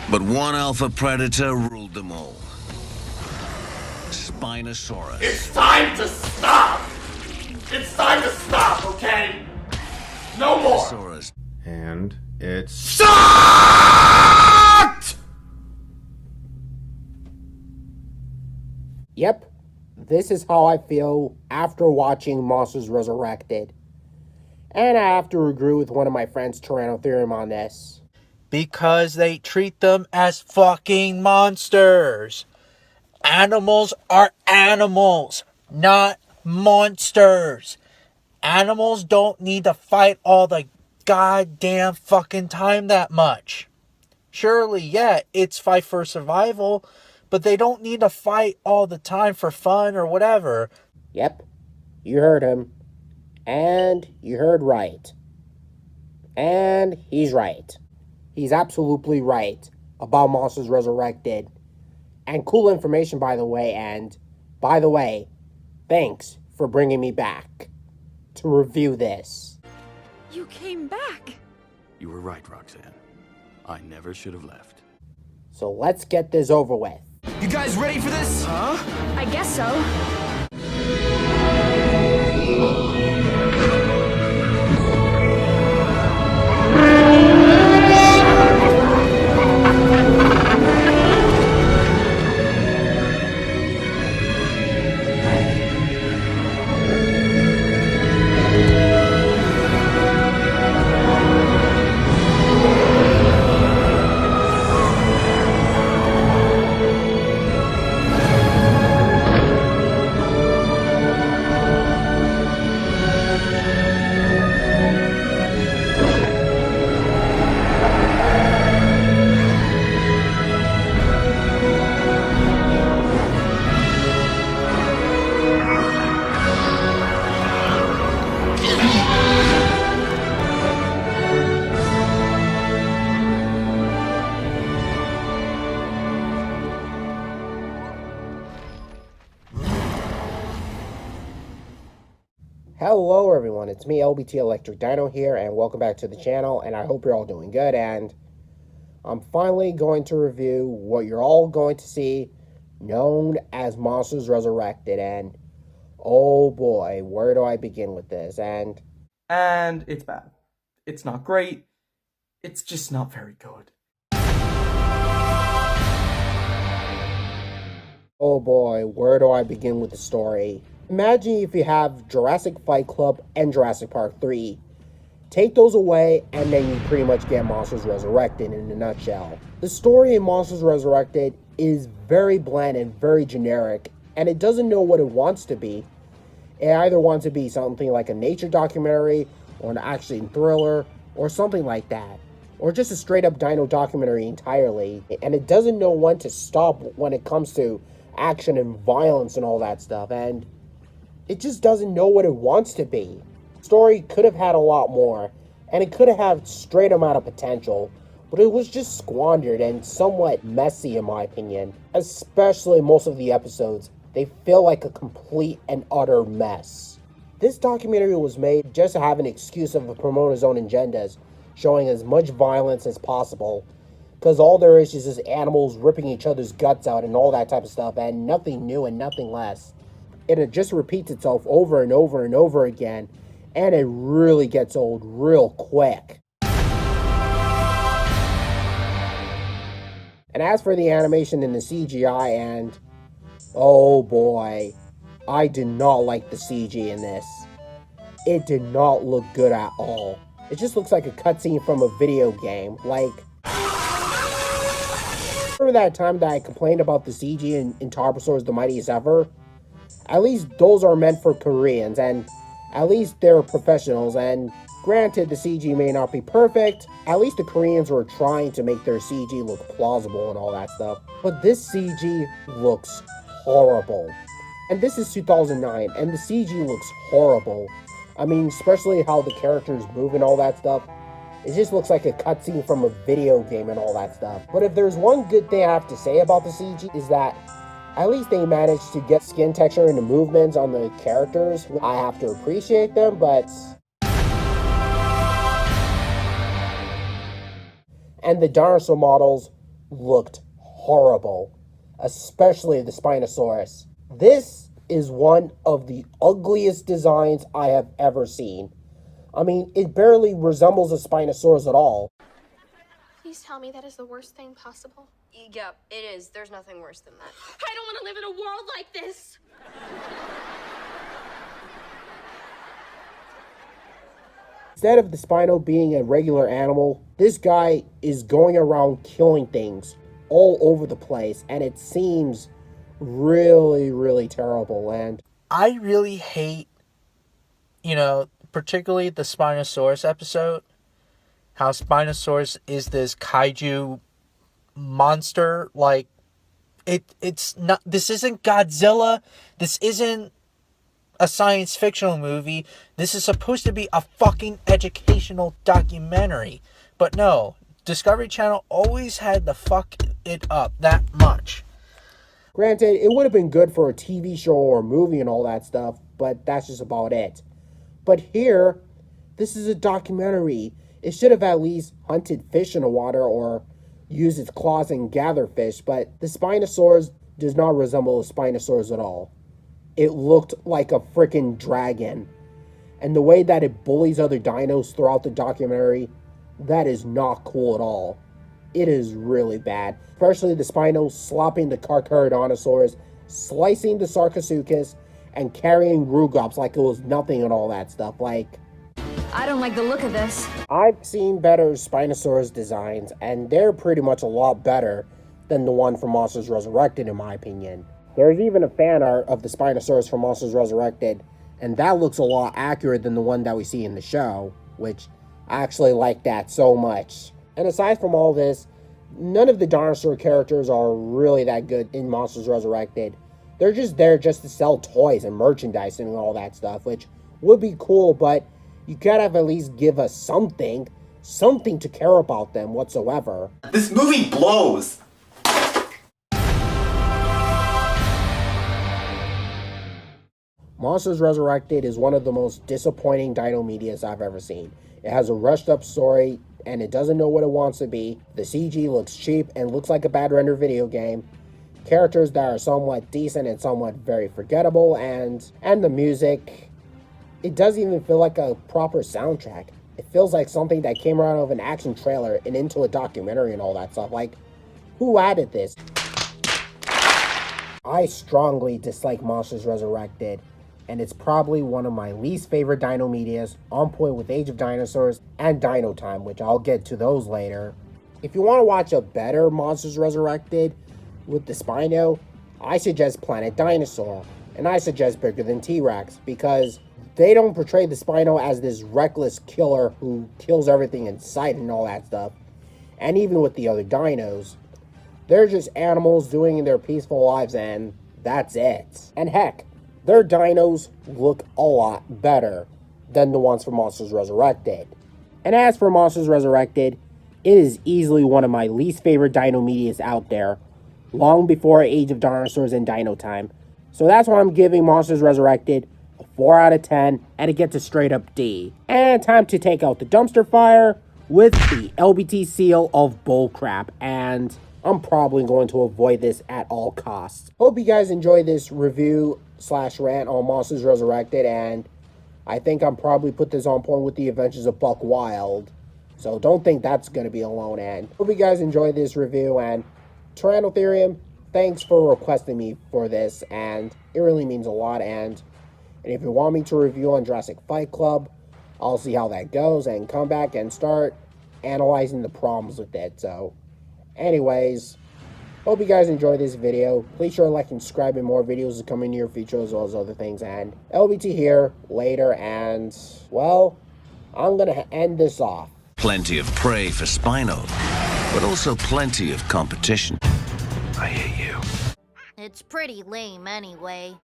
But one alpha predator ruled them all. Spinosaurus. It's time to stop! It's time to stop, okay? No more! Spinosaurus. And it sucked! Yep, this is how I feel after watching Monsters Resurrected. And I have to agree with one of my friends, Tyrannotherium, on this. Because they treat them as fucking monsters. Animals are animals, not monsters. Animals don't need to fight all the goddamn fucking time that much. Surely, yeah, it's fight for survival, but they don't need to fight all the time for fun or whatever. Yep, you heard him. And you heard right. And he's right. He's absolutely right about Monsters Resurrected. And cool information, by the way. And, by the way, thanks for bringing me back to review this. You came back. You were right, Roxanne. I never should have left. So let's get this over with. You guys ready for this? Huh? I guess so. Hello everyone, it's me, LBT Electric Dino here, and welcome back to the channel, and I hope you're all doing good, and I'm finally going to review what you're all going to see, known as Monsters Resurrected, and oh boy, where do I begin with this, and it's bad. It's not great. It's just not very good. oh boy, where do I begin with the story? Imagine if you have Jurassic Fight Club and Jurassic Park 3. Take those away, and then you pretty much get Monsters Resurrected in a nutshell. The story in Monsters Resurrected is very bland and very generic, and it doesn't know what it wants to be. It either wants to be something like a nature documentary, or an action thriller, or something like that. Or just a straight-up dino documentary entirely. And it doesn't know when to stop when it comes to action and violence and all that stuff, and it just doesn't know what it wants to be. The story could have had a lot more, and it could have had straight amount of potential, but it was just squandered and somewhat messy in my opinion. Especially most of the episodes, they feel like a complete and utter mess. This documentary was made just to have an excuse of the promoter's own agendas, showing as much violence as possible, because all there is just animals ripping each other's guts out and all that type of stuff, and nothing new and nothing less. It just repeats itself over and over and over again, and it really gets old real quick. And as for the animation and the CGI, and oh boy, I did not like the CG in this. It did not look good at all. It just looks like a cutscene from a video game. Like, remember that time that I complained about the CG in Tarbosaurus the Mightiest Ever? At least those are meant for Koreans, and at least they're professionals, and granted the CG may not be perfect, at least the Koreans were trying to make their CG look plausible and all that stuff. But this CG looks horrible. And this is 2009, and the CG looks horrible. I mean, especially how the characters move and all that stuff. It just looks like a cutscene from a video game and all that stuff. But if there's one good thing I have to say about the CG is that at least they managed to get skin texture and the movements on the characters. I have to appreciate them, but... And the dinosaur models looked horrible, especially the Spinosaurus. This is one of the ugliest designs I have ever seen. I mean, it barely resembles a Spinosaurus at all. Please tell me that is the worst thing possible. Yep, it is. There's nothing worse than that. I don't want to live in a world like this! Instead of the Spino being a regular animal, this guy is going around killing things all over the place, and it seems really, really terrible. And I really hate, particularly the Spinosaurus episode, how Spinosaurus is this kaiju monster. Like, it's not, this isn't Godzilla, this isn't a science fictional movie, this is supposed to be a fucking educational documentary. But no, Discovery Channel always had to fuck it up that much. granted, it would have been good for a TV show or a movie and all that stuff, but that's just about it. But here, this is a documentary. It should have at least hunted fish in the water or used its claws and gather fish, but the Spinosaurus does not resemble a Spinosaurus at all. It looked like a freaking dragon. And the way that it bullies other dinos throughout the documentary, that is not cool at all. It is really bad. Especially the Spino slopping the Carcharodontosaurus, slicing the Sarcosuchus, and carrying Rugops like it was nothing and all that stuff. Like, I don't like the look of this. I've seen better Spinosaurus designs, and they're pretty much a lot better than the one from Monsters Resurrected, in my opinion. There's even a fan art of the Spinosaurus from Monsters Resurrected, and that looks a lot accurate than the one that we see in the show, which I actually like that so much. And aside from all this, none of the dinosaur characters are really that good in Monsters Resurrected. They're just there just to sell toys and merchandise and all that stuff, which would be cool, but you gotta have at least give us something to care about them whatsoever. This movie blows! Monsters Resurrected is one of the most disappointing dino medias I've ever seen. It has a rushed up story, and it doesn't know what it wants to be. The CG looks cheap and looks like a bad rendered video game. Characters that are somewhat decent and somewhat very forgettable, and the music, it doesn't even feel like a proper soundtrack. It feels like something that came out of an action trailer and into a documentary and all that stuff. Like, who added this? I strongly dislike Monsters Resurrected, and it's probably one of my least favorite dino medias, on point with Age of Dinosaurs and Dino Time, which I'll get to those later. If you want to watch a better Monsters Resurrected with the Spino, I suggest Planet Dinosaur, and I suggest Bigger Than T-Rex, because they don't portray the Spino as this reckless killer who kills everything in sight and all that stuff. And even with the other dinos, they're just animals doing their peaceful lives, and that's it. And heck, their dinos look a lot better than the ones from Monsters Resurrected. And as for Monsters Resurrected, it is easily one of my least favorite dino medias out there, long before Age of Dinosaurs and Dino Time. So that's why I'm giving Monsters Resurrected a 4 out of 10, and it gets a straight up D. And time to take out the dumpster fire with the LBT seal of bullcrap, and I'm probably going to avoid this at all costs. Hope you guys enjoy this review / rant on Monsters Resurrected, and I think I'm probably put this on point with the Adventures of Buck Wild, so don't think that's going to be alone. And hope you guys enjoy this review, and Tyrannotherium, thanks for requesting me for this, and it really means a lot. And if you want me to review on Jurassic Fight Club, I'll see how that goes and come back and start analyzing the problems with it. So anyways, hope you guys enjoy this video. Please sure to like and subscribe, and more videos are coming in your future as well as other things. And LBT here later, and well, I'm gonna end this off. Plenty of prey for Spino, but also plenty of competition. I hate you. It's pretty lame anyway.